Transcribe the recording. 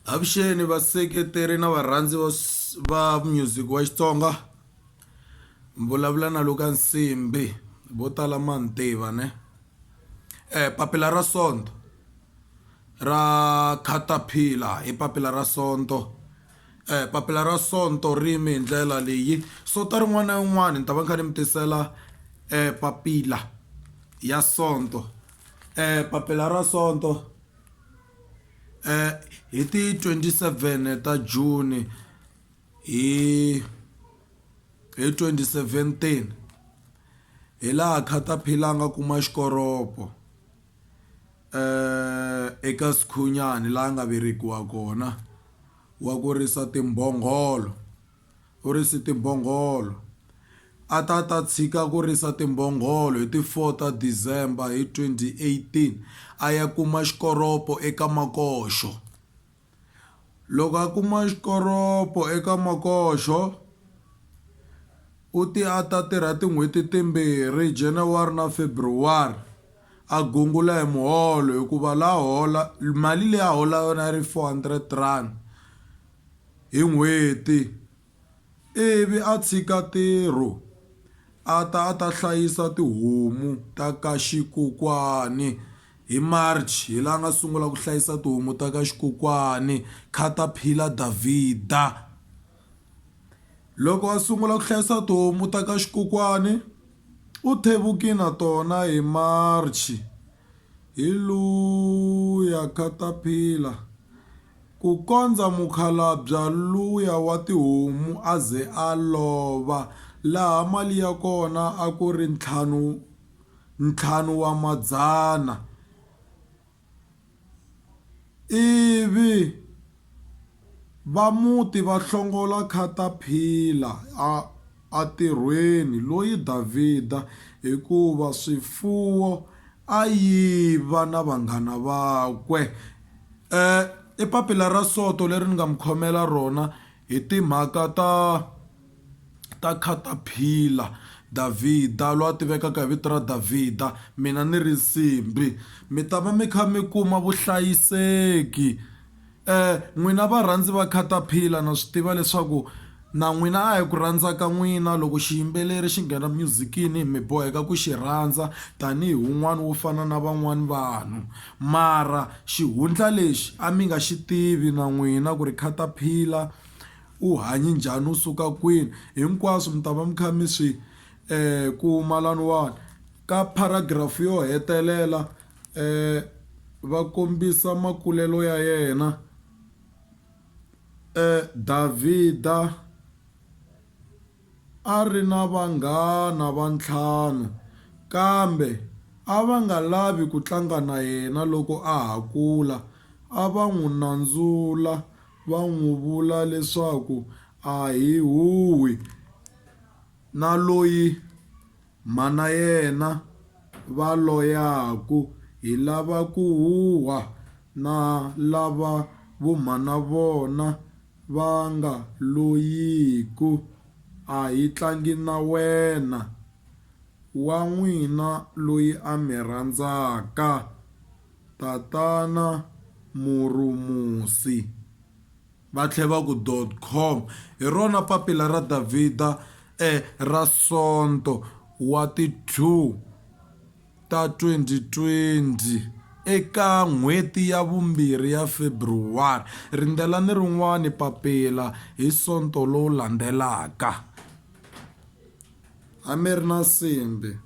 Avuxeni vaseketeri na varhandzi va music wa Xitsonga. Mvulavula na Luka Nsimbi vo tala ma ni tiva ne. Papila ra sonto ra Caterpillar i papila ra sonto. Papila ra sonto rimi hi ndlela leyi sota rin'wana na yin'wana ni ta va kha ni mi tisela papila ya sonto. Papila ra sonto hi ti 27 ta June hi 2017 hi laha Caterpillar nga kuma xikoropo eka Sikhunyani laha nga velekiwa kona wa ku risa timbhongolo u risi timbhongolo a ta tshika ku risa timbhongolo hi ti 4 ta December hi 2018 a ya kuma xikoropo eka Makoxo. Loko a kuma xikoropo eka Makoxo u ta tirha tin'hweti timbirhi January na February a gungula hi muholo hikuva la hola mali leyi a hola yona ri 400 rand hi n'hweti. Ivi a tshika ntirho a ta hlayisa tihomu ta ka Xikokwani hi March hi laha nga sungula ku hlayisa tihomu ta ka Xikokwani Caterpillar Davida. Loko a sungula ku hlayisa tihomu ta ka Xikokwani u thevukile na tona hi March hi luya Caterpillar ku kondza mukhalabye luya wa tihomu a ze a lova laha mali ya kona a ku ri ntlhanu wa madzana. Ivi va muti va hlongola Caterpillar a tirhweni loyi Davida hikuva swifuwo a yiva na vanghana vakwe. I papila ra sonto leri ni nga mi khomela rona hi timhaka ta Caterpillar Davida loyi a tivekaka hi vito ra Davida. Mina ni ri Nsimbi mi ta va mi kha mi kuma vuhlayiseki. N'wina varhandzi va Caterpillar na swi tiva leswaku na n'wina a hi ku rhandza ka n'wina loko xiyimbeleri xi nghena musicini mi boheka ku xi rhandza tanihi wun'wani wo fana na van'wani vanhu. Mara xihundla lexi a mi nga xi tivi na n'wina ku ri Caterpillar u hanye njhani u suka kwini hinkwaswo mi ta va mi kha mi swi kuma laniwani ka paragraph yo hetelela va kombisa makulelo ya yena. Davida a ri na vanghana va 5 kambe a va nga lavi ku tlanga na yena loko a ha kula. A va n'wi nandzula va n'wi vula leswaku a hi huhwi na loyi mhana yena va loyaku hi lava ku huhwa na lava vo mhana vona va nga loyiku. A hi tlangi na wena wa n'wina loyi a mi rhandzaka tatana Murumusi va tlhela va ku .com. Hi rona papila ra Davida ra sonto wa ti 2 ta 2020 eka n'hweti ya vumbirhi ya February. Rindzelani rin'wani papila hi sonto lowu landzelaka. A mi ri na Nsimbi.